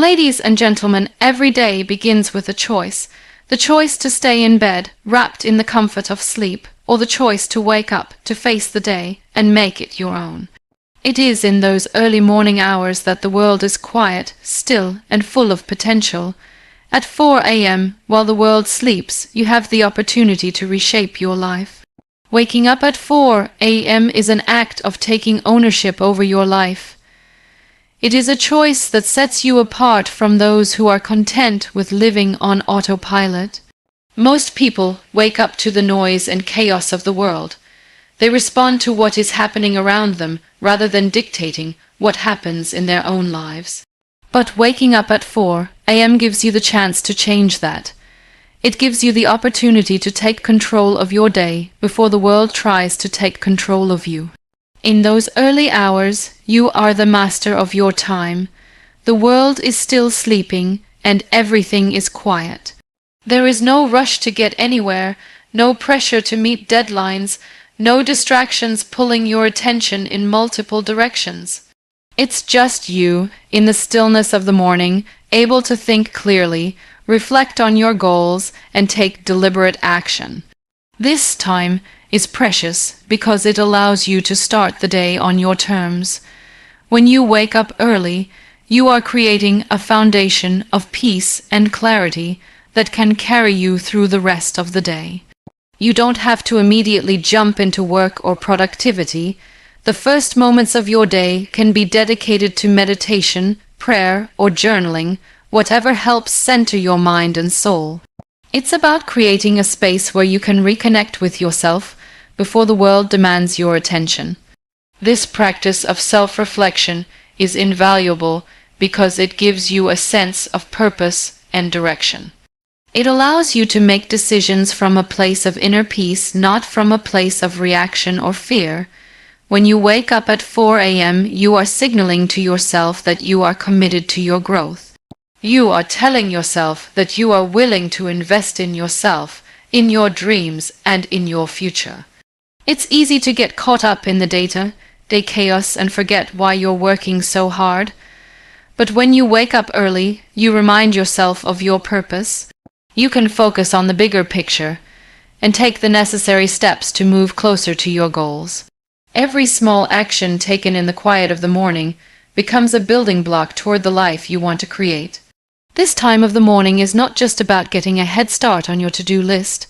Ladies and gentlemen, every day begins with a choice. The choice to stay in bed, wrapped in the comfort of sleep, or the choice to wake up, to face the day, and make it your own. It is in those early morning hours that the world is quiet, still, and full of potential. At 4 a.m., while the world sleeps, you have the opportunity to reshape your life. Waking up at 4 a.m. is an act of taking ownership over your life. It is a choice that sets you apart from those who are content with living on autopilot. Most people wake up to the noise and chaos of the world. They respond to what is happening around them rather than dictating what happens in their own lives. But waking up at 4 a.m. gives you the chance to change that. It gives you the opportunity to take control of your day before the world tries to take control of you. In those early hours, you are the master of your time. The world is still sleeping and everything is quiet. There is no rush to get anywhere, no pressure to meet deadlines, no distractions pulling your attention in multiple directions. It's just you, in the stillness of the morning, able to think clearly, reflect on your goals, and take deliberate action. This time is precious because it allows you to start the day on your terms. When you wake up early, you are creating a foundation of peace and clarity that can carry you through the rest of the day. You don't have to immediately jump into work or productivity. The first moments of your day can be dedicated to meditation, prayer, or journaling, whatever helps center your mind and soul. It's about creating a space where you can reconnect with yourself before the world demands your attention. This practice of self-reflection is invaluable because it gives you a sense of purpose and direction. It allows you to make decisions from a place of inner peace, not from a place of reaction or fear. When you wake up at 4 a.m., you are signaling to yourself that you are committed to your growth. You are telling yourself that you are willing to invest in yourself, in your dreams, and in your future. It's easy to get caught up in the day chaos and forget why you're working so hard. But when you wake up early, you remind yourself of your purpose. You can focus on the bigger picture and take the necessary steps to move closer to your goals. Every small action taken in the quiet of the morning becomes a building block toward the life you want to create. This time of the morning is not just about getting a head start on your to-do list.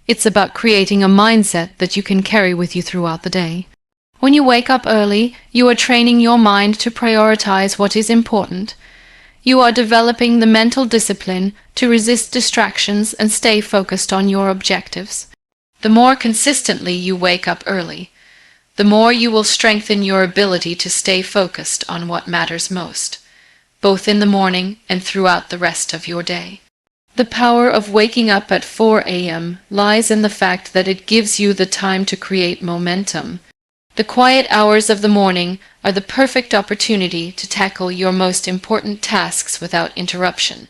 It's about creating a mindset that you can carry with you throughout the day. When you wake up early, you are training your mind to prioritize what is important. You are developing the mental discipline to resist distractions and stay focused on your objectives. The more consistently you wake up early, the more you will strengthen your ability to stay focused on what matters most, both in the morning and throughout the rest of your day. The power of waking up at 4 a.m. lies in the fact that it gives you the time to create momentum. The quiet hours of the morning are the perfect opportunity to tackle your most important tasks without interruption.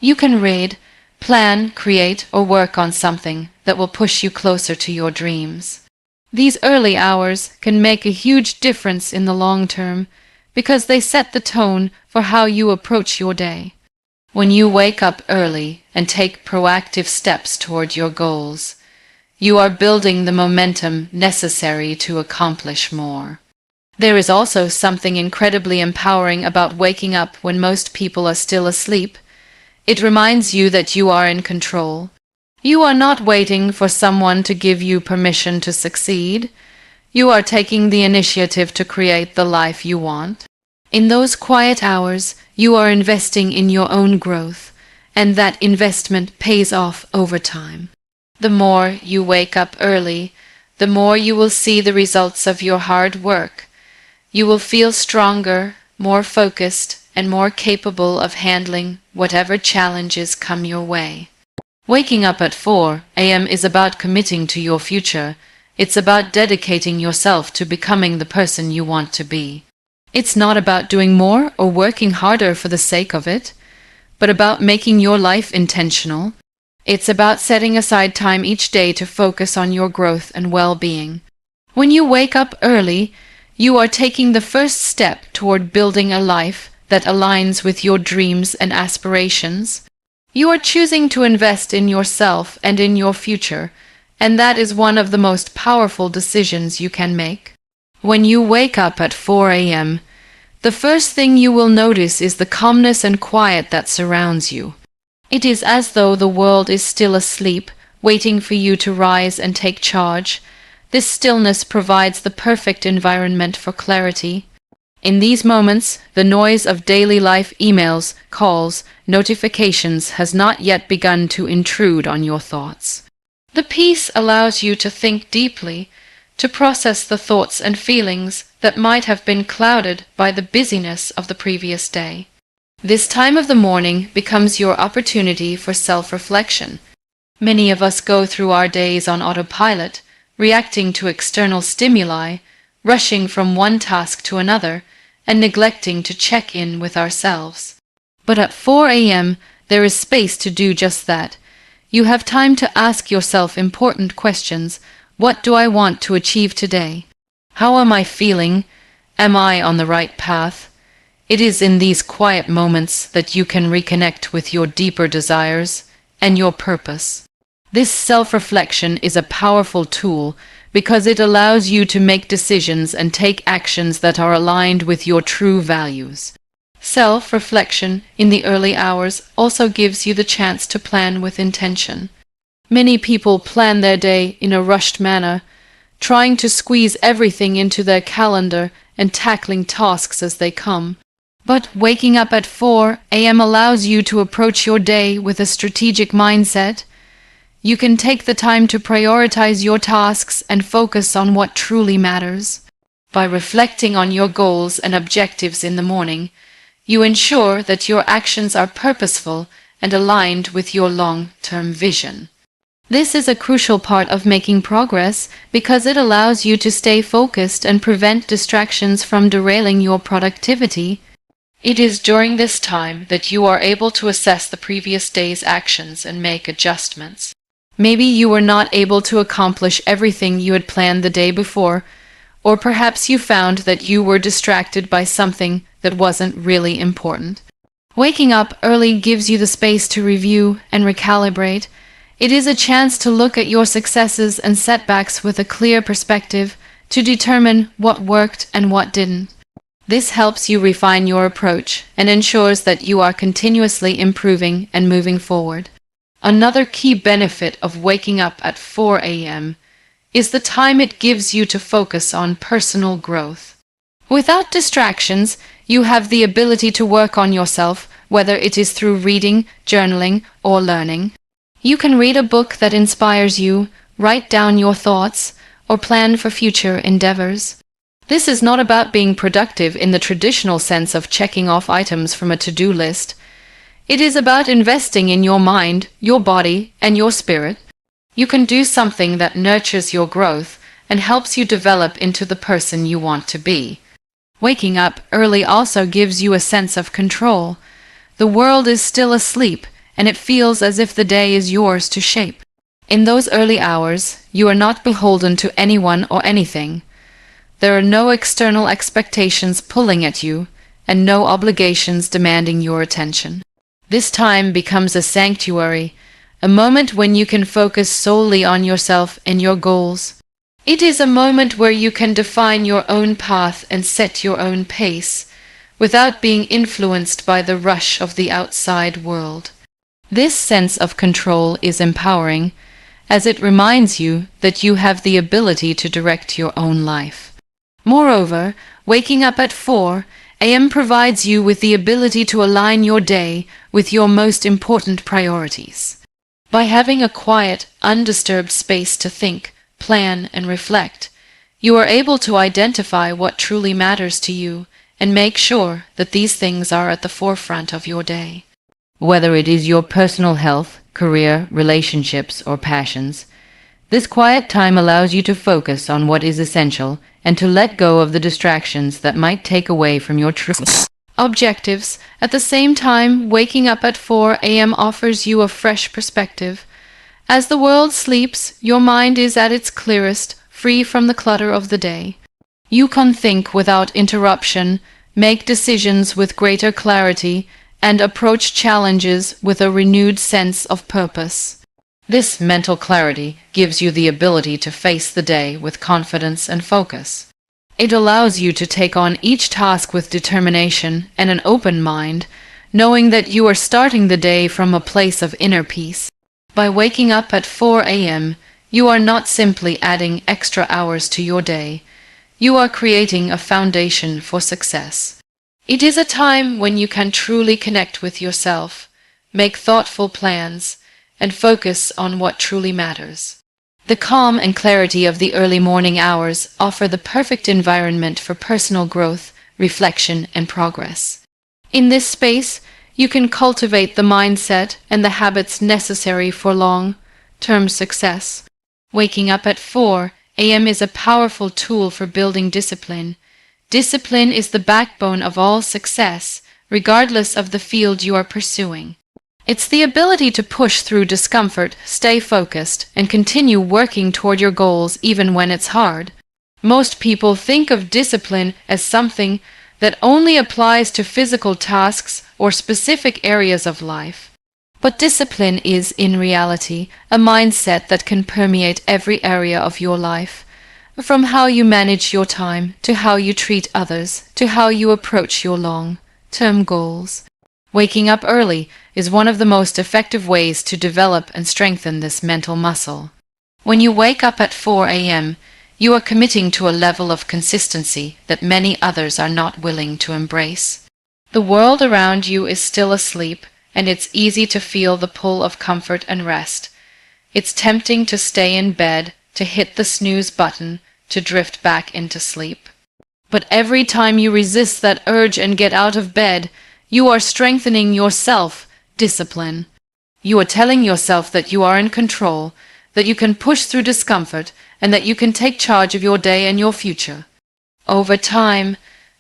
You can read, plan, create, or work on something that will push you closer to your dreams. These early hours can make a huge difference in the long term because they set the tone for how you approach your day. When you wake up early and take proactive steps toward your goals, you are building the momentum necessary to accomplish more. There is also something incredibly empowering about waking up when most people are still asleep. It reminds you that you are in control. You are not waiting for someone to give you permission to succeed. You are taking the initiative to create the life you want. In those quiet hours, you are investing in your own growth, and that investment pays off over time. The more you wake up early, the more you will see the results of your hard work. You will feel stronger, more focused, and more capable of handling whatever challenges come your way. Waking up at 4 a.m. is about committing to your future. It's about dedicating yourself to becoming the person you want to be. It's not about doing more or working harder for the sake of it, but about making your life intentional. It's about setting aside time each day to focus on your growth and well-being. When you wake up early, you are taking the first step toward building a life that aligns with your dreams and aspirations. You are choosing to invest in yourself and in your future, and that is one of the most powerful decisions you can make. When you wake up at 4 a.m., the first thing you will notice is the calmness and quiet that surrounds you. It is as though the world is still asleep, waiting for you to rise and take charge. This stillness provides the perfect environment for clarity. In these moments, the noise of daily life emails, calls, notifications has not yet begun to intrude on your thoughts. The peace allows you to think deeply, to process the thoughts and feelings that might have been clouded by the busyness of the previous day. This time of the morning becomes your opportunity for self-reflection. Many of us go through our days on autopilot, reacting to external stimuli, rushing from one task to another, and neglecting to check in with ourselves. But at 4 a.m., there is space to do just that. You have time to ask yourself important questions. What do I want to achieve today? How am I feeling? Am I on the right path? It is in these quiet moments that you can reconnect with your deeper desires and your purpose. This self-reflection is a powerful tool because it allows you to make decisions and take actions that are aligned with your true values. Self-reflection in the early hours also gives you the chance to plan with intention. Many people plan their day in a rushed manner, trying to squeeze everything into their calendar and tackling tasks as they come. But waking up at 4 a.m. allows you to approach your day with a strategic mindset. You can take the time to prioritize your tasks and focus on what truly matters. By reflecting on your goals and objectives in the morning, you ensure that your actions are purposeful and aligned with your long-term vision. This is a crucial part of making progress because it allows you to stay focused and prevent distractions from derailing your productivity. It is during this time that you are able to assess the previous day's actions and make adjustments. Maybe you were not able to accomplish everything you had planned the day before, or perhaps you found that you were distracted by something that wasn't really important. Waking up early gives you the space to review and recalibrate. It is a chance to look at your successes and setbacks with a clear perspective to determine what worked and what didn't. This helps you refine your approach and ensures that you are continuously improving and moving forward. Another key benefit of waking up at 4 a.m. is the time it gives you to focus on personal growth. Without distractions, you have the ability to work on yourself, whether it is through reading, journaling, or learning. You can read a book that inspires you, write down your thoughts, or plan for future endeavors. This is not about being productive in the traditional sense of checking off items from a to-do list. It is about investing in your mind, your body, and your spirit. You can do something that nurtures your growth and helps you develop into the person you want to be. Waking up early also gives you a sense of control. The world is still asleep, and it feels as if the day is yours to shape. In those early hours, you are not beholden to anyone or anything. There are no external expectations pulling at you, and no obligations demanding your attention. This time becomes a sanctuary, a moment when you can focus solely on yourself and your goals. It is a moment where you can define your own path and set your own pace, without being influenced by the rush of the outside world. This sense of control is empowering, as it reminds you that you have the ability to direct your own life. Moreover, waking up at 4 a.m. provides you with the ability to align your day with your most important priorities. By having a quiet, undisturbed space to think, plan, and reflect, you are able to identify what truly matters to you and make sure that these things are at the forefront of your day. Whether it is your personal health, career, relationships, or passions, this quiet time allows you to focus on what is essential and to let go of the distractions that might take away from your true objectives. At the same time, waking up at 4 a.m. offers you a fresh perspective. As the world sleeps, your mind is at its clearest, free from the clutter of the day. You can think without interruption, make decisions with greater clarity, and approach challenges with a renewed sense of purpose. This mental clarity gives you the ability to face the day with confidence and focus. It allows you to take on each task with determination and an open mind, knowing that you are starting the day from a place of inner peace. By waking up at 4 a.m., you are not simply adding extra hours to your day. You are creating a foundation for success. It is a time when you can truly connect with yourself, make thoughtful plans, and focus on what truly matters. The calm and clarity of the early morning hours offer the perfect environment for personal growth, reflection, and progress. In this space, you can cultivate the mindset and the habits necessary for long-term success. Waking up at 4 a.m. is a powerful tool for building discipline. Discipline is the backbone of all success, regardless of the field you are pursuing. It's the ability to push through discomfort, stay focused, and continue working toward your goals even when it's hard. Most people think of discipline as something that only applies to physical tasks or specific areas of life. But discipline is, in reality, a mindset that can permeate every area of your life, from how you manage your time, to how you treat others, to how you approach your long-term goals. Waking up early is one of the most effective ways to develop and strengthen this mental muscle. When you wake up at 4 a.m., you are committing to a level of consistency that many others are not willing to embrace. The world around you is still asleep, and it's easy to feel the pull of comfort and rest. It's tempting to stay in bed, to hit the snooze button, to drift back into sleep. But every time you resist that urge and get out of bed, you are strengthening your self-discipline. You are telling yourself that you are in control, that you can push through discomfort, and that you can take charge of your day and your future. Over time,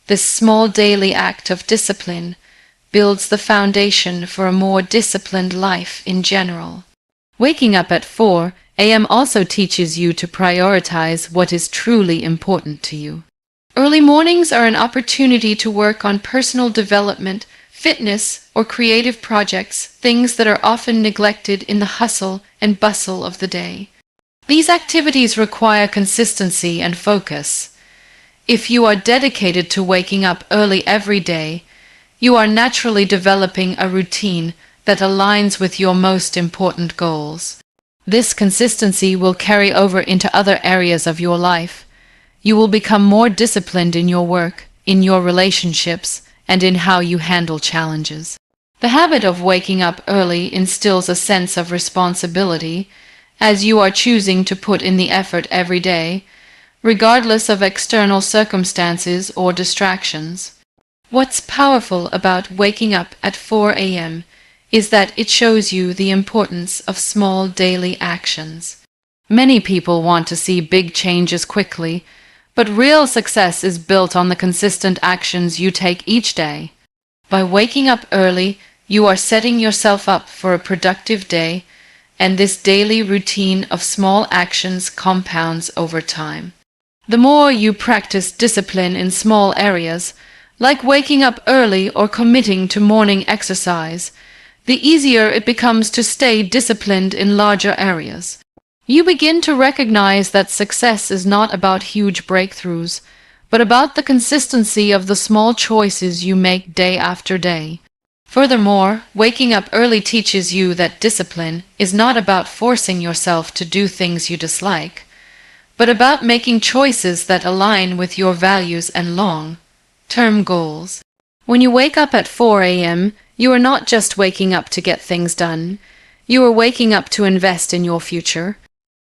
this small daily act of discipline builds the foundation for a more disciplined life in general. Waking up at 4 a.m. also teaches you to prioritize what is truly important to you. Early mornings are an opportunity to work on personal development, fitness, or creative projects, things that are often neglected in the hustle and bustle of the day. These activities require consistency and focus. If you are dedicated to waking up early every day, you are naturally developing a routine that aligns with your most important goals. This consistency will carry over into other areas of your life. You will become more disciplined in your work, in your relationships, and in how you handle challenges. The habit of waking up early instills a sense of responsibility, as you are choosing to put in the effort every day, regardless of external circumstances or distractions. What's powerful about waking up at 4 a.m. is that it shows you the importance of small daily actions. Many people want to see big changes quickly, but real success is built on the consistent actions you take each day. By waking up early, you are setting yourself up for a productive day, and this daily routine of small actions compounds over time. The more you practice discipline in small areas, like waking up early or committing to morning exercise, the easier it becomes to stay disciplined in larger areas. You begin to recognize that success is not about huge breakthroughs, but about the consistency of the small choices you make day after day. Furthermore, waking up early teaches you that discipline is not about forcing yourself to do things you dislike, but about making choices that align with your values and long-term goals. When you wake up at 4 a.m., you are not just waking up to get things done. You are waking up to invest in your future.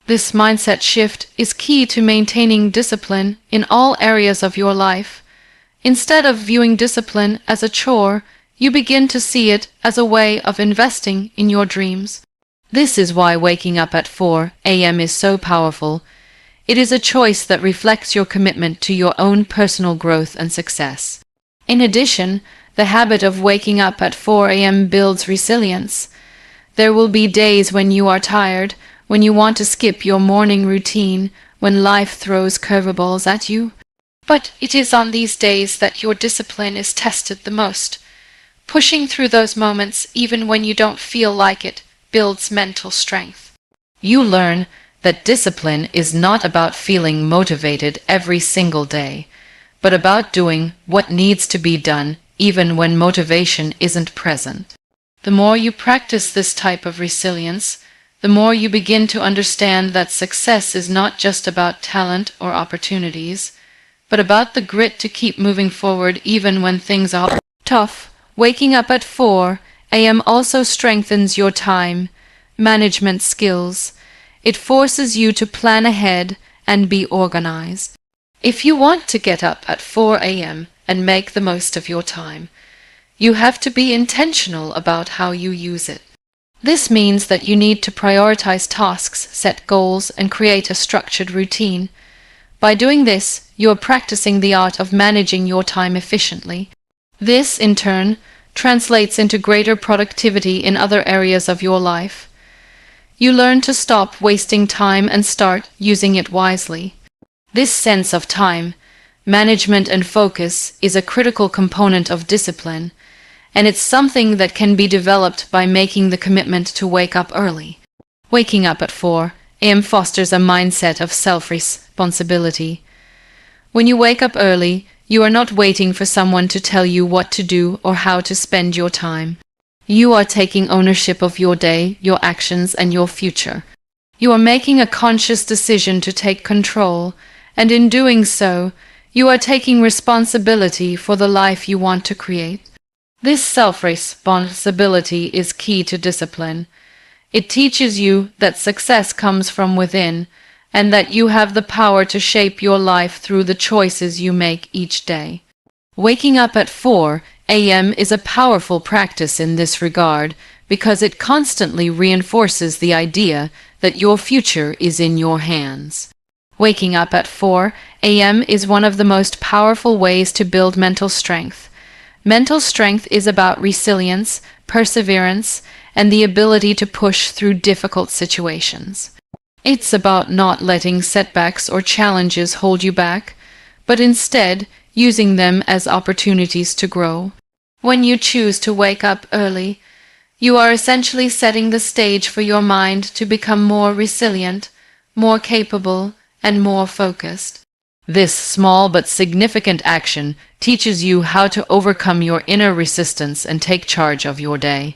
This mindset shift is key to maintaining discipline in all areas of your life. Instead of viewing discipline as a chore, you begin to see it as a way of investing in your dreams. This is why waking up at 4 a.m. is so powerful. It is a choice that reflects your commitment to your own personal growth and success. In addition, the habit of waking up at 4 a.m. builds resilience. There will be days when you are tired, when you want to skip your morning routine, when life throws curveballs at you. But it is on these days that your discipline is tested the most. Pushing through those moments, even when you don't feel like it, builds mental strength. You learn that discipline is not about feeling motivated every single day, but about doing what needs to be done even when motivation isn't present. The more you practice this type of resilience, the more you begin to understand that success is not just about talent or opportunities, but about the grit to keep moving forward even when things are tough. Waking up at 4 a.m. also strengthens your time management skills. It forces you to plan ahead and be organized. If you want to get up at 4 a.m. and make the most of your time, you have to be intentional about how you use it. This means that you need to prioritize tasks, set goals, and create a structured routine. By doing this, you are practicing the art of managing your time efficiently. This, in turn, translates into greater productivity in other areas of your life. You learn to stop wasting time and start using it wisely. This sense of time management and focus is a critical component of discipline, and it's something that can be developed by making the commitment to wake up early. Waking up at 4 a.m. fosters a mindset of self-responsibility. When you wake up early, you are not waiting for someone to tell you what to do or how to spend your time. You are taking ownership of your day, your actions, and your future. You are making a conscious decision to take control, and in doing so, you are taking responsibility for the life you want to create. This self-responsibility is key to discipline. It teaches you that success comes from within, and that you have the power to shape your life through the choices you make each day. Waking up at 4 a.m. is a powerful practice in this regard because it constantly reinforces the idea that your future is in your hands. Waking up at 4 a.m. is one of the most powerful ways to build mental strength. Mental strength is about resilience, perseverance, and the ability to push through difficult situations. It's about not letting setbacks or challenges hold you back, but instead using them as opportunities to grow. When you choose to wake up early, you are essentially setting the stage for your mind to become more resilient, more capable, and more focused. This small but significant action teaches you how to overcome your inner resistance and take charge of your day.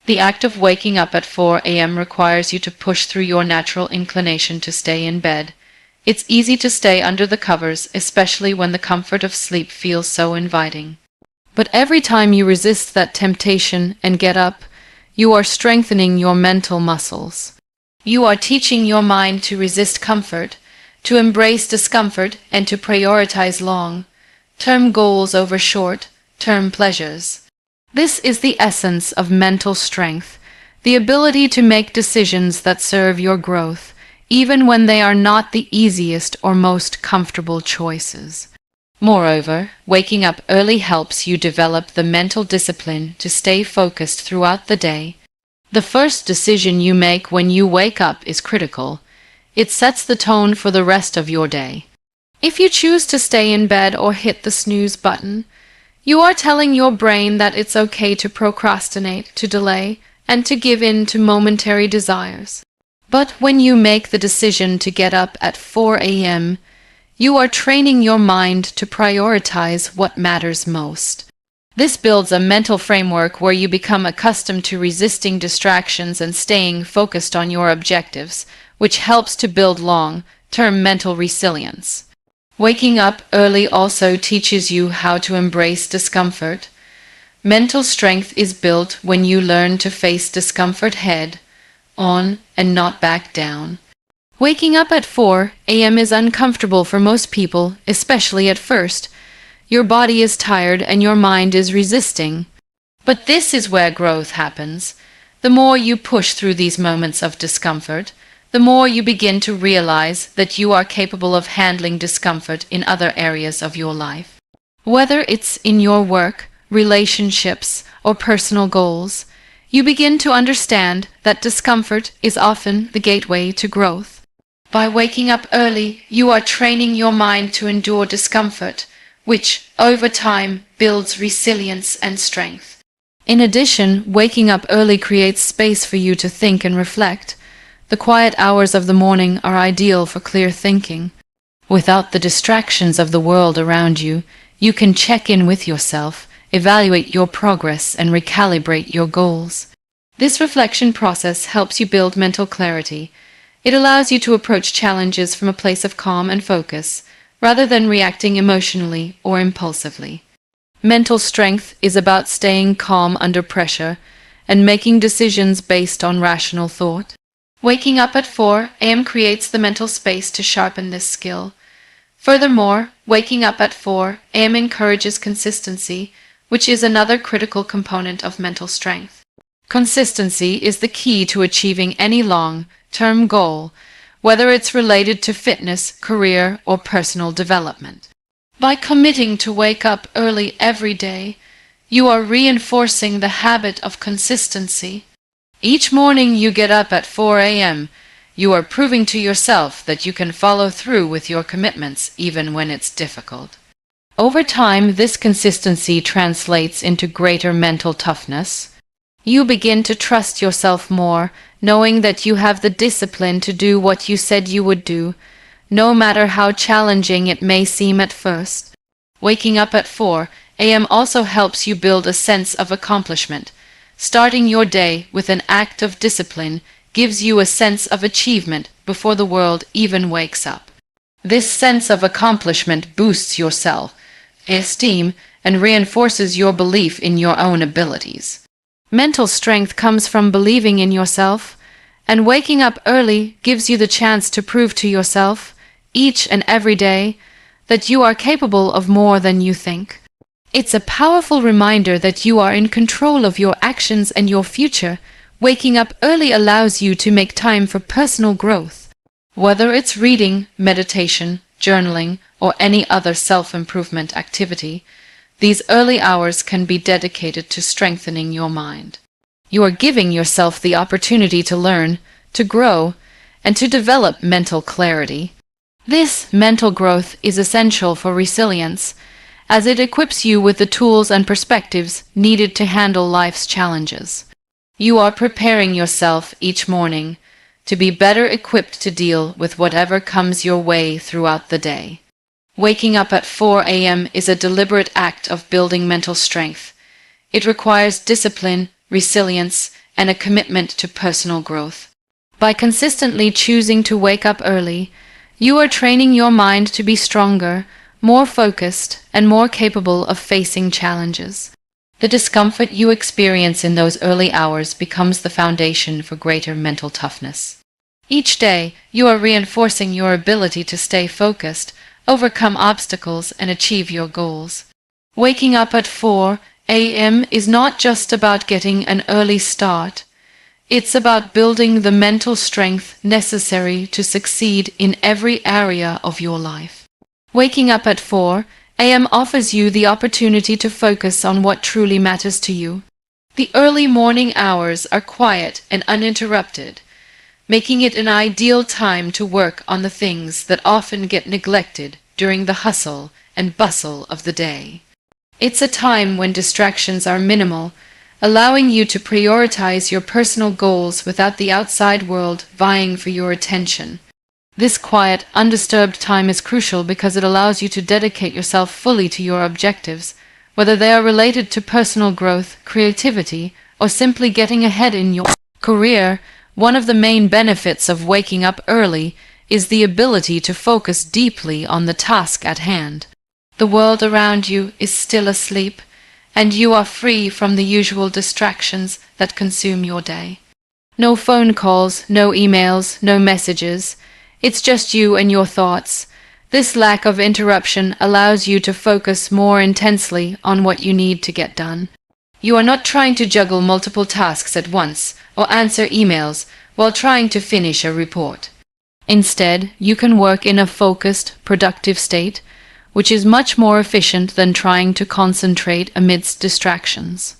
The act of waking up at 4 a.m. requires you to push through your natural inclination to stay in bed. It's easy to stay under the covers, especially when the comfort of sleep feels so inviting. But every time you resist that temptation and get up, you are strengthening your mental muscles. You are teaching your mind to resist comfort, to embrace discomfort, and to prioritize long-term goals over short-term pleasures. This is the essence of mental strength, the ability to make decisions that serve your growth, even when they are not the easiest or most comfortable choices. Moreover, waking up early helps you develop the mental discipline to stay focused throughout the day. The first decision you make when you wake up is critical. It sets the tone for the rest of your day. If you choose to stay in bed or hit the snooze button, you are telling your brain that it's okay to procrastinate, to delay, and to give in to momentary desires. But when you make the decision to get up at 4 a.m., you are training your mind to prioritize what matters most. This builds a mental framework where you become accustomed to resisting distractions and staying focused on your objectives, which helps to build long-term mental resilience. Waking up early also teaches you how to embrace discomfort. Mental strength is built when you learn to face discomfort head on and not back down. Waking up at 4 a.m. is uncomfortable for most people, especially at first. Your body is tired and your mind is resisting. But this is where growth happens. The more you push through these moments of discomfort, the more you begin to realize that you are capable of handling discomfort in other areas of your life. Whether it's in your work, relationships, or personal goals, you begin to understand that discomfort is often the gateway to growth. By waking up early, you are training your mind to endure discomfort, which, over time, builds resilience and strength. In addition, waking up early creates space for you to think and reflect. The quiet hours of the morning are ideal for clear thinking. Without the distractions of the world around you, you can check in with yourself, evaluate your progress, and recalibrate your goals. This reflection process helps you build mental clarity. It allows you to approach challenges from a place of calm and focus, rather than reacting emotionally or impulsively. Mental strength is about staying calm under pressure and making decisions based on rational thought. Waking up at 4 a.m. creates the mental space to sharpen this skill. Furthermore, waking up at 4 a.m. encourages consistency, which is another critical component of mental strength. Consistency is the key to achieving any long-term goal, whether it's related to fitness, career, or personal development. By committing to wake up early every day, you are reinforcing the habit of consistency. Each morning you get up at 4 a.m., you are proving to yourself that you can follow through with your commitments even when it's difficult. Over time, this consistency translates into greater mental toughness. You begin to trust yourself more, knowing that you have the discipline to do what you said you would do, no matter how challenging it may seem at first. Waking up at 4 a.m. also helps you build a sense of accomplishment. Starting your day with an act of discipline gives you a sense of achievement before the world even wakes up. This sense of accomplishment boosts your self-esteem and reinforces your belief in your own abilities. Mental strength comes from believing in yourself, and waking up early gives you the chance to prove to yourself, each and every day, that you are capable of more than you think. It's a powerful reminder that you are in control of your actions and your future. Waking up early allows you to make time for personal growth. Whether it's reading, meditation, journaling, or any other self-improvement activity, these early hours can be dedicated to strengthening your mind. You are giving yourself the opportunity to learn, to grow, and to develop mental clarity. This mental growth is essential for resilience, as it equips you with the tools and perspectives needed to handle life's challenges. You are preparing yourself each morning to be better equipped to deal with whatever comes your way throughout the day. Waking up at 4 a.m. is a deliberate act of building mental strength. It requires discipline, resilience, and a commitment to personal growth. By consistently choosing to wake up early, you are training your mind to be stronger, more focused, and more capable of facing challenges. The discomfort you experience in those early hours becomes the foundation for greater mental toughness. Each day, you are reinforcing your ability to stay focused, overcome obstacles, and achieve your goals. Waking up at 4 a.m. is not just about getting an early start. It's about building the mental strength necessary to succeed in every area of your life. Waking up at 4 a.m. offers you the opportunity to focus on what truly matters to you. The early morning hours are quiet and uninterrupted, making it an ideal time to work on the things that often get neglected during the hustle and bustle of the day. It's a time when distractions are minimal, allowing you to prioritize your personal goals without the outside world vying for your attention. This quiet, undisturbed time is crucial because it allows you to dedicate yourself fully to your objectives, whether they are related to personal growth, creativity, or simply getting ahead in your career. One of the main benefits of waking up early is the ability to focus deeply on the task at hand. The world around you is still asleep, and you are free from the usual distractions that consume your day. No phone calls, no emails, no messages. It's just you and your thoughts. This lack of interruption allows you to focus more intensely on what you need to get done. You are not trying to juggle multiple tasks at once or answer emails while trying to finish a report. Instead, you can work in a focused, productive state, which is much more efficient than trying to concentrate amidst distractions.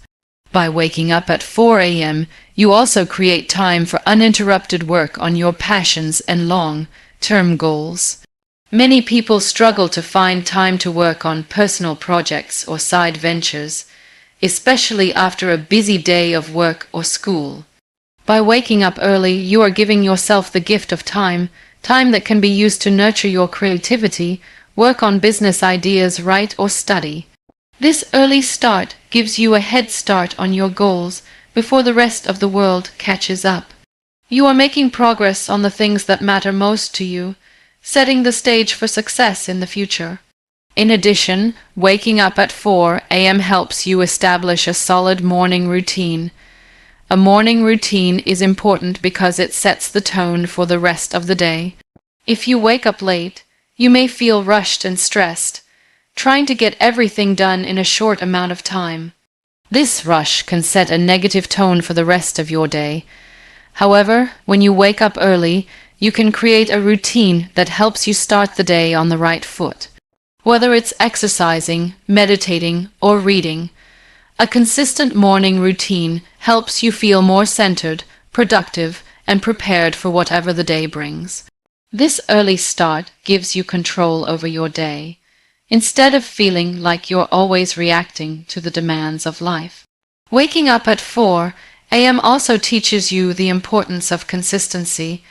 By waking up at 4 a.m., you also create time for uninterrupted work on your passions and long, long-term goals. Many people struggle to find time to work on personal projects or side ventures, especially after a busy day of work or school. By waking up early, you are giving yourself the gift of time, time that can be used to nurture your creativity, work on business ideas, write or study. This early start gives you a head start on your goals before the rest of the world catches up. You are making progress on the things that matter most to you, setting the stage for success in the future. In addition, waking up at 4 a.m. helps you establish a solid morning routine. A morning routine is important because it sets the tone for the rest of the day. If you wake up late, you may feel rushed and stressed, trying to get everything done in a short amount of time. This rush can set a negative tone for the rest of your day. However, when you wake up early, you can create a routine that helps you start the day on the right foot. Whether it's exercising, meditating, or reading, a consistent morning routine helps you feel more centered, productive, and prepared for whatever the day brings. This early start gives you control over your day, instead of feeling like you're always reacting to the demands of life. Waking up at 4 a.m. also teaches you the importance of consistency.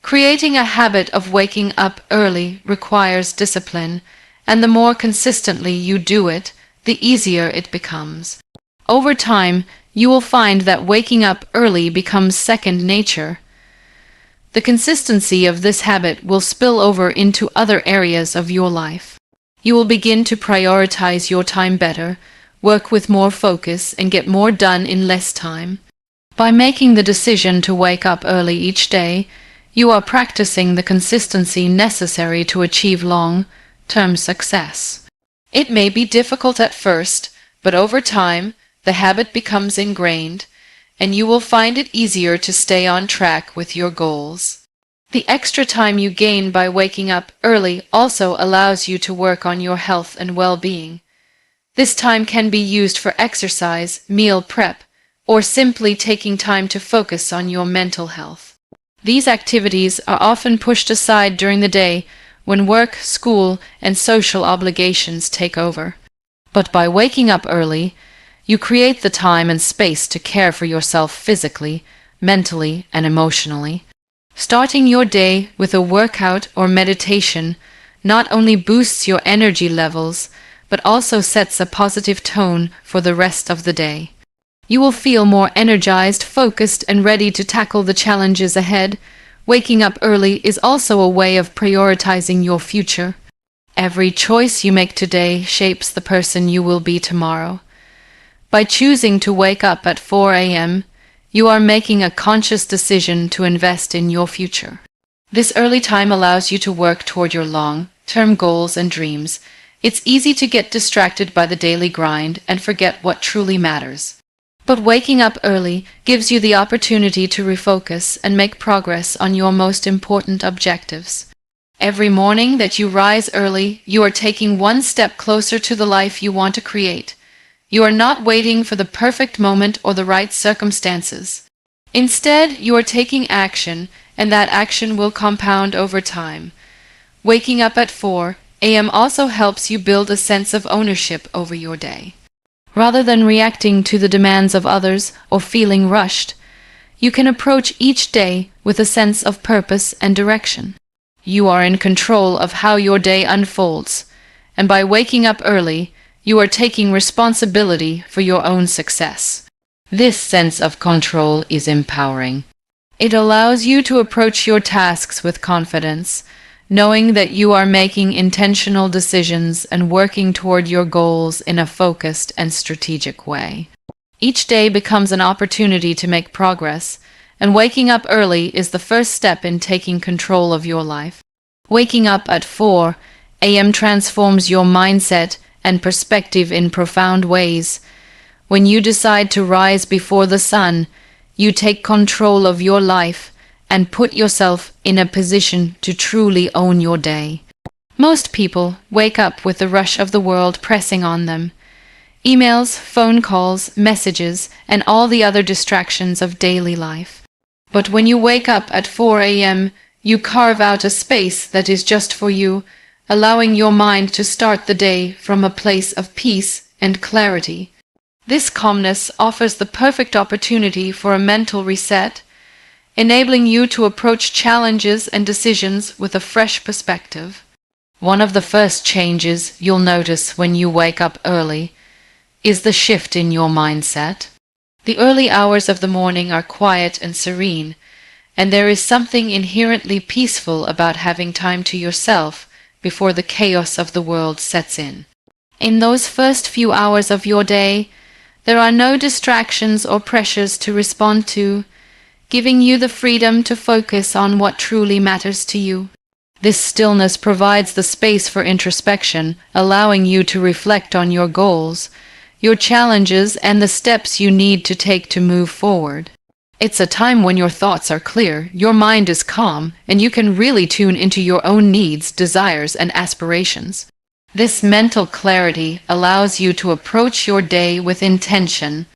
Creating a habit of waking up early requires discipline, and the more consistently you do it, the easier it becomes. Over time, you will find that waking up early becomes second nature. The consistency of this habit will spill over into other areas of your life. You will begin to prioritize your time better, work with more focus, and get more done in less time. By making the decision to wake up early each day, you are practicing the consistency necessary to achieve long-term success. It may be difficult at first, but over time, the habit becomes ingrained, and you will find it easier to stay on track with your goals. The extra time you gain by waking up early also allows you to work on your health and well-being. This time can be used for exercise, meal prep, or simply taking time to focus on your mental health. These activities are often pushed aside during the day when work, school, and social obligations take over. But by waking up early, you create the time and space to care for yourself physically, mentally, and emotionally. Starting your day with a workout or meditation not only boosts your energy levels, but also sets a positive tone for the rest of the day. You will feel more energized, focused, and ready to tackle the challenges ahead. Waking up early is also a way of prioritizing your future. Every choice you make today shapes the person you will be tomorrow. By choosing to wake up at 4 a.m., you are making a conscious decision to invest in your future. This early time allows you to work toward your long-term goals and dreams. It's easy to get distracted by the daily grind and forget what truly matters. But waking up early gives you the opportunity to refocus and make progress on your most important objectives. Every morning that you rise early, you are taking one step closer to the life you want to create. You are not waiting for the perfect moment or the right circumstances. Instead, you are taking action, and that action will compound over time. Waking up at 4 a.m. also helps you build a sense of ownership over your day. Rather than reacting to the demands of others or feeling rushed, you can approach each day with a sense of purpose and direction. You are in control of how your day unfolds, and by waking up early, you are taking responsibility for your own success. This sense of control is empowering. It allows you to approach your tasks with confidence, knowing that you are making intentional decisions and working toward your goals in a focused and strategic way. Each day becomes an opportunity to make progress, and waking up early is the first step in taking control of your life. Waking up at 4 a.m. transforms your mindset and perspective in profound ways. When you decide to rise before the sun, you take control of your life and put yourself in a position to truly own your day. Most people wake up with the rush of the world pressing on them. Emails, phone calls, messages, and all the other distractions of daily life. But when you wake up at 4 a.m., You carve out a space that is just for you, allowing your mind to start the day from a place of peace and clarity. This calmness offers the perfect opportunity for a mental reset, enabling you to approach challenges and decisions with a fresh perspective. One of the first changes you'll notice when you wake up early is the shift in your mindset. The early hours of the morning are quiet and serene, and there is something inherently peaceful about having time to yourself before the chaos of the world sets in. In those first few hours of your day, there are no distractions or pressures to respond to, giving you the freedom to focus on what truly matters to you. This stillness provides the space for introspection, allowing you to reflect on your goals, your challenges, and the steps you need to take to move forward. It's a time when your thoughts are clear, your mind is calm, and you can really tune into your own needs, desires, and aspirations. This mental clarity allows you to approach your day with intention.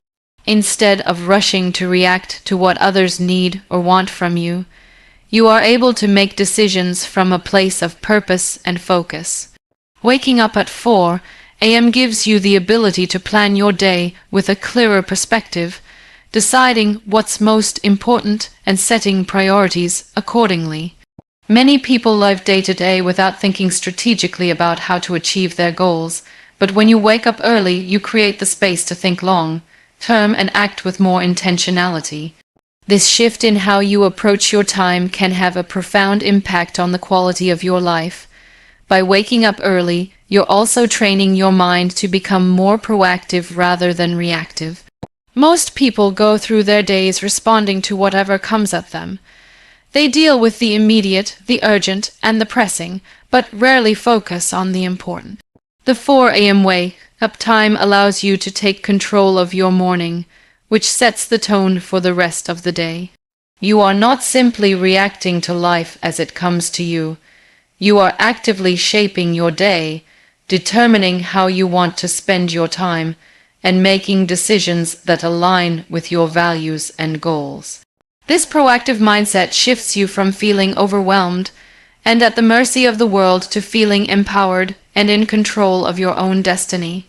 Instead of rushing to react to what others need or want from you, you are able to make decisions from a place of purpose and focus. Waking up at 4 a.m. gives you the ability to plan your day with a clearer perspective, deciding what's most important and setting priorities accordingly. Many people live day to day without thinking strategically about how to achieve their goals, but when you wake up early, you create the space to think long term and act with more intentionality. This shift in how you approach your time can have a profound impact on the quality of your life. By waking up early, you're also training your mind to become more proactive rather than reactive. Most people go through their days responding to whatever comes at them. They deal with the immediate, the urgent, and the pressing, but rarely focus on the important. The 4 a.m. wake-up time allows you to take control of your morning, which sets the tone for the rest of the day. You are not simply reacting to life as it comes to you. You are actively shaping your day, determining how you want to spend your time, and making decisions that align with your values and goals. This proactive mindset shifts you from feeling overwhelmed and at the mercy of the world to feeling empowered and in control of your own destiny.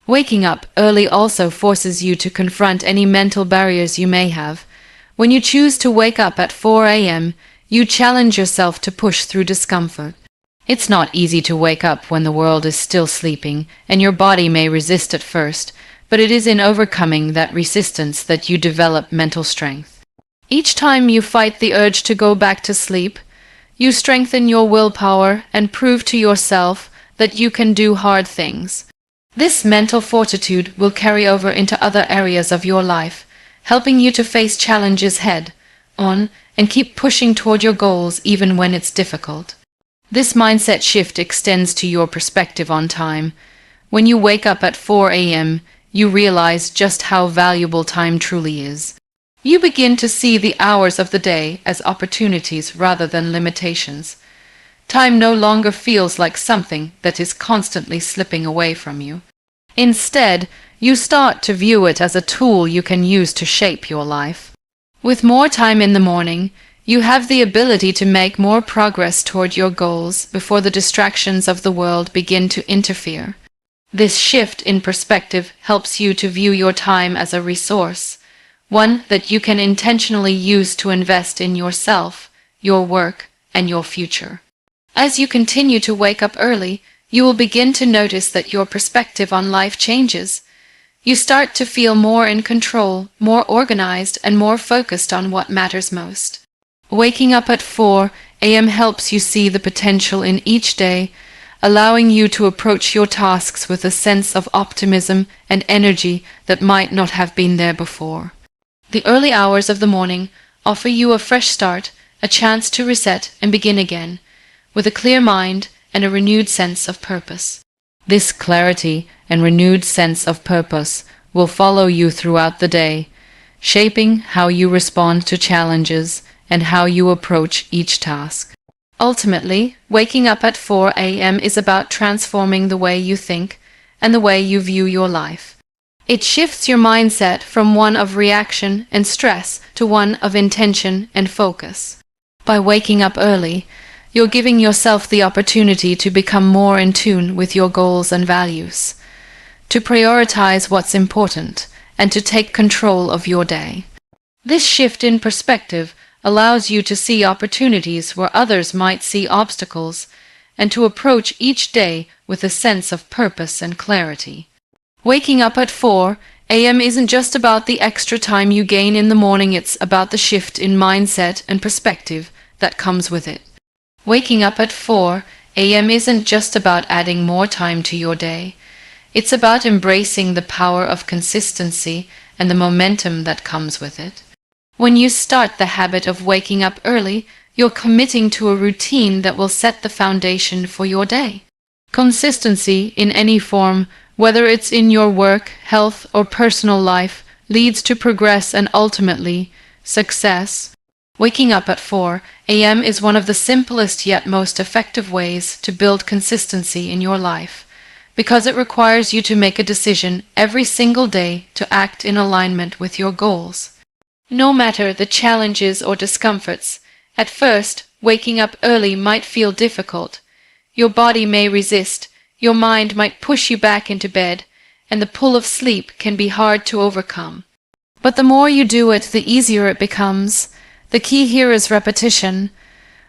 Waking up early also forces you to confront any mental barriers you may have. When you choose to wake up at 4 a.m., you challenge yourself to push through discomfort. It's not easy to wake up when the world is still sleeping, and your body may resist at first, but it is in overcoming that resistance that you develop mental strength. Each time you fight the urge to go back to sleep, you strengthen your willpower and prove to yourself that you can do hard things. This mental fortitude will carry over into other areas of your life, helping you to face challenges head-on and keep pushing toward your goals even when it's difficult. This mindset shift extends to your perspective on time. When you wake up at 4 a.m., you realize just how valuable time truly is. You begin to see the hours of the day as opportunities rather than limitations. Time no longer feels like something that is constantly slipping away from you. Instead, you start to view it as a tool you can use to shape your life. With more time in the morning, you have the ability to make more progress toward your goals before the distractions of the world begin to interfere. This shift in perspective helps you to view your time as a resource, one that you can intentionally use to invest in yourself, your work, and your future. As you continue to wake up early, you will begin to notice that your perspective on life changes. You start to feel more in control, more organized, and more focused on what matters most. Waking up at 4 a.m. helps you see the potential in each day, allowing you to approach your tasks with a sense of optimism and energy that might not have been there before. The early hours of the morning offer you a fresh start, a chance to reset and begin again, with a clear mind and a renewed sense of purpose. This clarity and renewed sense of purpose will follow you throughout the day, shaping how you respond to challenges and how you approach each task. Ultimately, waking up at 4 a.m. is about transforming the way you think and the way you view your life. It shifts your mindset from one of reaction and stress to one of intention and focus. By waking up early, you're giving yourself the opportunity to become more in tune with your goals and values, to prioritize what's important, and to take control of your day. This shift in perspective allows you to see opportunities where others might see obstacles, and to approach each day with a sense of purpose and clarity. Waking up at 4 a.m. isn't just about the extra time you gain in the morning, it's about the shift in mindset and perspective that comes with it. Waking up at 4 a.m. isn't just about adding more time to your day. It's about embracing the power of consistency and the momentum that comes with it. When you start the habit of waking up early, you're committing to a routine that will set the foundation for your day. Consistency in any form, whether it's in your work, health, or personal life, leads to progress and ultimately success. Waking up at 4 a.m. is one of the simplest yet most effective ways to build consistency in your life, because it requires you to make a decision every single day to act in alignment with your goals. No matter the challenges or discomforts, at first, waking up early might feel difficult. Your body may resist, your mind might push you back into bed, and the pull of sleep can be hard to overcome. But the more you do it, the easier it becomes. The key here is repetition.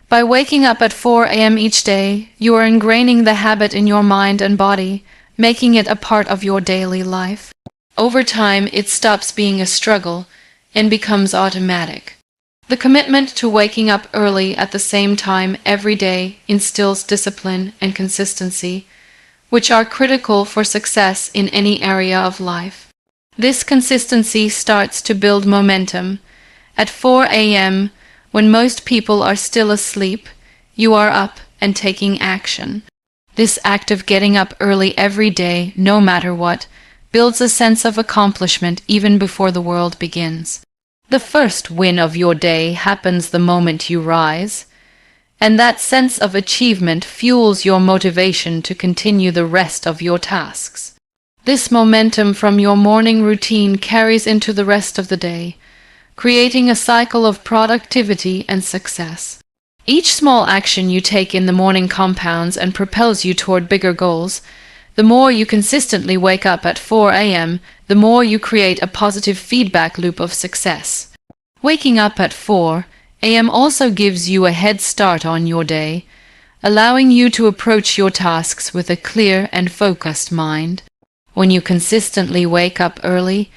By waking up at 4 a.m. each day, you are ingraining the habit in your mind and body, making it a part of your daily life. Over time, it stops being a struggle and becomes automatic. The commitment to waking up early at the same time every day instills discipline and consistency, which are critical for success in any area of life. This consistency starts to build momentum. At 4 a.m., when most people are still asleep, you are up and taking action. This act of getting up early every day, no matter what, builds a sense of accomplishment even before the world begins. The first win of your day happens the moment you rise, and that sense of achievement fuels your motivation to continue the rest of your tasks. This momentum from your morning routine carries into the rest of the day, creating a cycle of productivity and success. Each small action you take in the morning compounds and propels you toward bigger goals. The more you consistently wake up at 4 a.m., the more you create a positive feedback loop of success. Waking up at 4 a.m. also gives you a head start on your day, allowing you to approach your tasks with a clear and focused mind. When you consistently wake up early,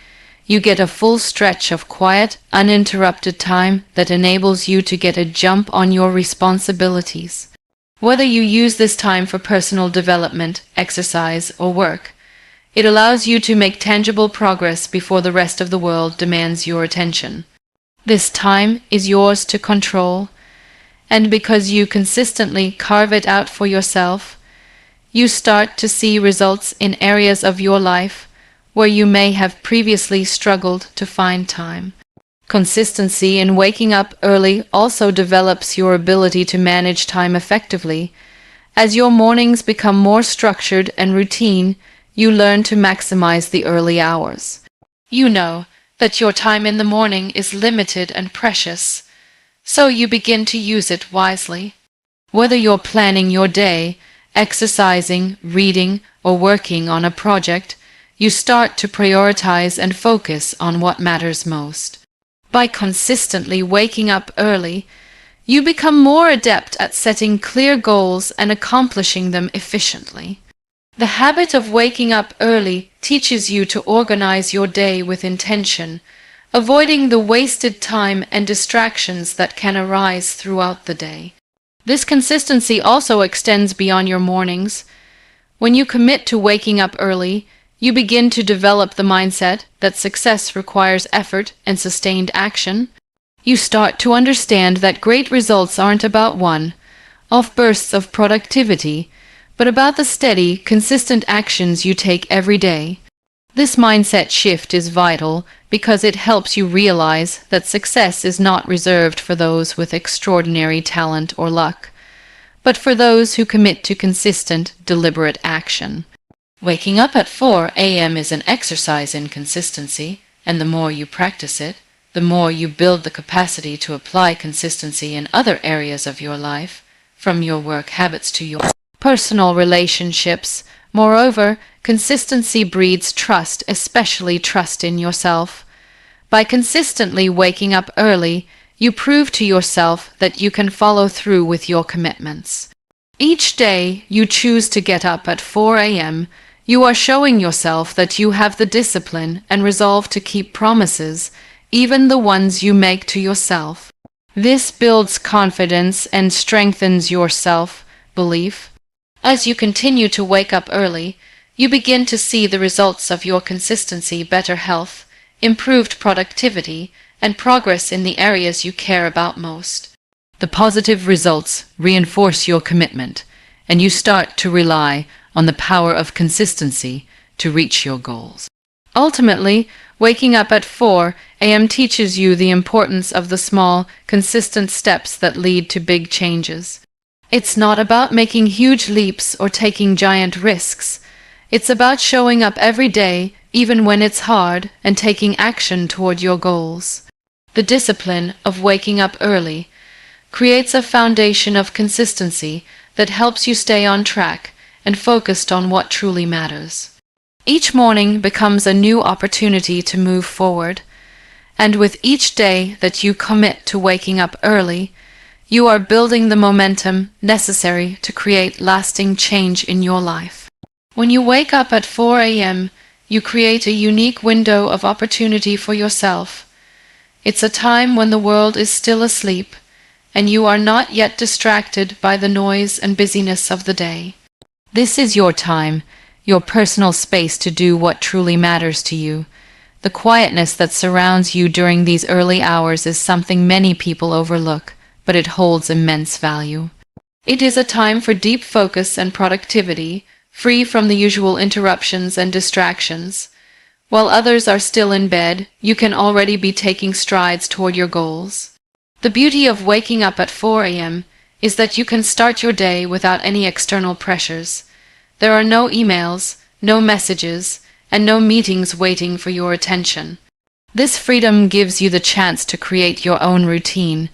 you get a full stretch of quiet, uninterrupted time that enables you to get a jump on your responsibilities. Whether you use this time for personal development, exercise, or work, it allows you to make tangible progress before the rest of the world demands your attention. This time is yours to control, and because you consistently carve it out for yourself, you start to see results in areas of your life where you may have previously struggled to find time. Consistency in waking up early also develops your ability to manage time effectively. As your mornings become more structured and routine, you learn to maximize the early hours. You know that your time in the morning is limited and precious, so you begin to use it wisely. Whether you're planning your day, exercising, reading, or working on a project, you start to prioritize and focus on what matters most. By consistently waking up early, you become more adept at setting clear goals and accomplishing them efficiently. The habit of waking up early teaches you to organize your day with intention, avoiding the wasted time and distractions that can arise throughout the day. This consistency also extends beyond your mornings. When you commit to waking up early, you begin to develop the mindset that success requires effort and sustained action. You start to understand that great results aren't about one-off bursts of productivity, but about the steady, consistent actions you take every day. This mindset shift is vital because it helps you realize that success is not reserved for those with extraordinary talent or luck, but for those who commit to consistent, deliberate action. Waking up at 4 a.m. is an exercise in consistency, and the more you practice it, the more you build the capacity to apply consistency in other areas of your life, from your work habits to your personal relationships. Moreover, consistency breeds trust, especially trust in yourself. By consistently waking up early, you prove to yourself that you can follow through with your commitments. Each day you choose to get up at 4 a.m., you are showing yourself that you have the discipline and resolve to keep promises, even the ones you make to yourself. This builds confidence and strengthens your self-belief. As you continue to wake up early, you begin to see the results of your consistency: better health, improved productivity, and progress in the areas you care about most. The positive results reinforce your commitment, and you start to rely on the power of consistency to reach your goals. Ultimately, waking up at 4 a.m. teaches you the importance of the small, consistent steps that lead to big changes. It's not about making huge leaps or taking giant risks. It's about showing up every day, even when it's hard, and taking action toward your goals. The discipline of waking up early creates a foundation of consistency that helps you stay on track and focused on what truly matters. Each morning becomes a new opportunity to move forward, and with each day that you commit to waking up early, you are building the momentum necessary to create lasting change in your life. When you wake up at 4 a.m., you create a unique window of opportunity for yourself. It's a time when the world is still asleep, and you are not yet distracted by the noise and busyness of the day. This is your time, your personal space to do what truly matters to you. The quietness that surrounds you during these early hours is something many people overlook, but it holds immense value. It is a time for deep focus and productivity, free from the usual interruptions and distractions. While others are still in bed, you can already be taking strides toward your goals. The beauty of waking up at 4 a.m. is that you can start your day without any external pressures. There are no emails, no messages, and no meetings waiting for your attention. This freedom gives you the chance to create your own routine,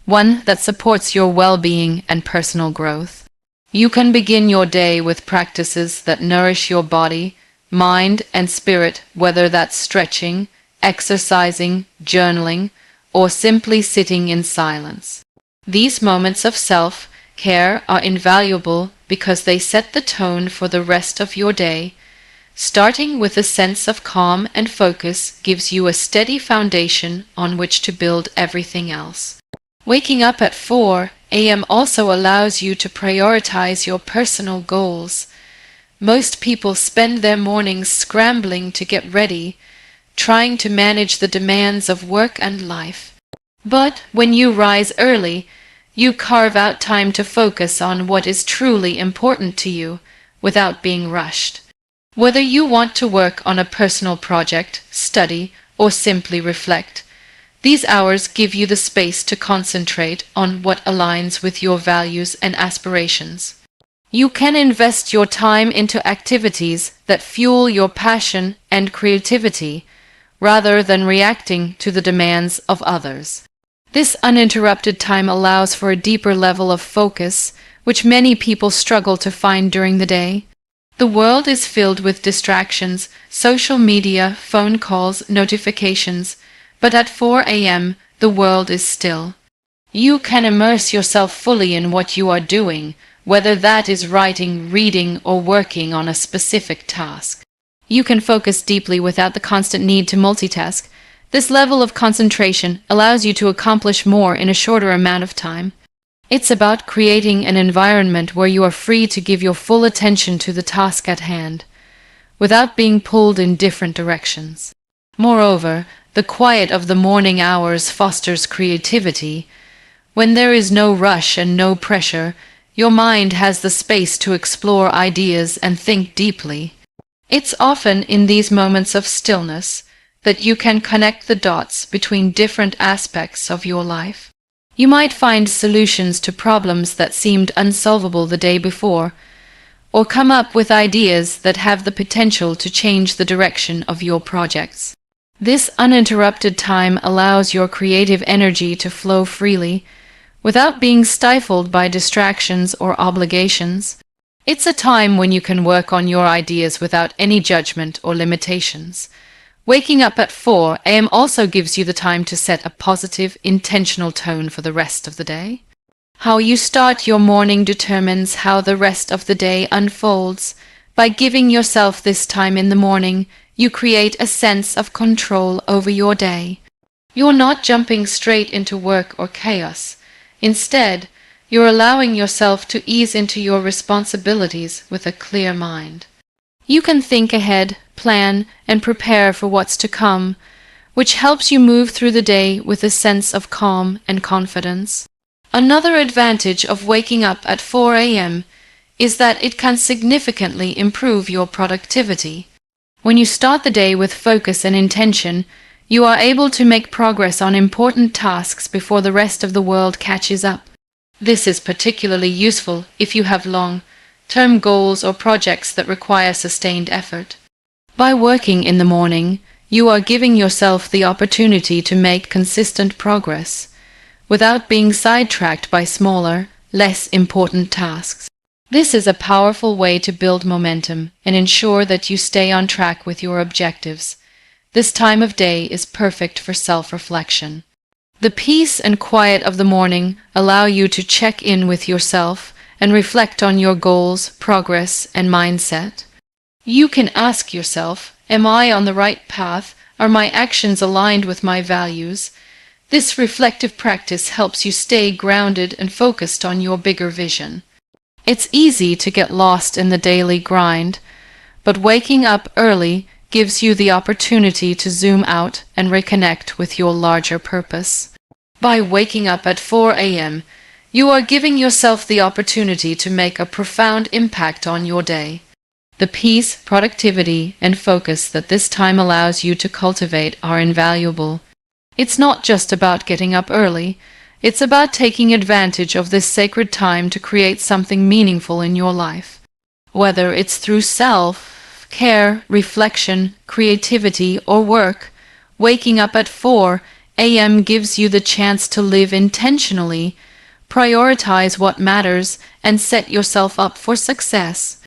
one that supports your well-being and personal growth. You can begin your day with practices that nourish your body, mind, and spirit, whether that's stretching, exercising, journaling, or simply sitting in silence. These moments of self-care are invaluable because they set the tone for the rest of your day. Starting with a sense of calm and focus gives you a steady foundation on which to build everything else. Waking up at 4 a.m. also allows you to prioritize your personal goals. Most people spend their mornings scrambling to get ready, trying to manage the demands of work and life. But when you rise early, you carve out time to focus on what is truly important to you without being rushed. Whether you want to work on a personal project, study, or simply reflect, these hours give you the space to concentrate on what aligns with your values and aspirations. You can invest your time into activities that fuel your passion and creativity, rather than reacting to the demands of others. This uninterrupted time allows for a deeper level of focus, which many people struggle to find during the day. The world is filled with distractions, social media, phone calls, notifications, but at 4 a.m. the world is still. You can immerse yourself fully in what you are doing, whether that is writing, reading, or working on a specific task. You can focus deeply without the constant need to multitask. This level of concentration allows you to accomplish more in a shorter amount of time. It's about creating an environment where you are free to give your full attention to the task at hand, without being pulled in different directions. Moreover, the quiet of the morning hours fosters creativity. When there is no rush and no pressure, your mind has the space to explore ideas and think deeply. It's often in these moments of stillness that you can connect the dots between different aspects of your life. You might find solutions to problems that seemed unsolvable the day before, or come up with ideas that have the potential to change the direction of your projects. This uninterrupted time allows your creative energy to flow freely, without being stifled by distractions or obligations. It's a time when you can work on your ideas without any judgment or limitations. Waking up at 4 a.m. also gives you the time to set a positive, intentional tone for the rest of the day. How you start your morning determines how the rest of the day unfolds. By giving yourself this time in the morning, you create a sense of control over your day. You're not jumping straight into work or chaos. Instead, you're allowing yourself to ease into your responsibilities with a clear mind. You can think ahead, plan, and prepare for what's to come, which helps you move through the day with a sense of calm and confidence. Another advantage of waking up at 4 a.m. is that it can significantly improve your productivity. When you start the day with focus and intention, you are able to make progress on important tasks before the rest of the world catches up. This is particularly useful if you have long-term goals or projects that require sustained effort. By working in the morning, you are giving yourself the opportunity to make consistent progress, without being sidetracked by smaller, less important tasks. This is a powerful way to build momentum and ensure that you stay on track with your objectives. This time of day is perfect for self-reflection. The peace and quiet of the morning allow you to check in with yourself and reflect on your goals, progress, and mindset. You can ask yourself, am I on the right path? Are my actions aligned with my values? This reflective practice helps you stay grounded and focused on your bigger vision. It's easy to get lost in the daily grind, but waking up early gives you the opportunity to zoom out and reconnect with your larger purpose. By waking up at 4 a.m., you are giving yourself the opportunity to make a profound impact on your day. The peace, productivity, and focus that this time allows you to cultivate are invaluable. It's not just about getting up early, it's about taking advantage of this sacred time to create something meaningful in your life. Whether it's through self-care, reflection, creativity, or work, waking up at 4 a.m. gives you the chance to live intentionally, prioritize what matters, and set yourself up for success.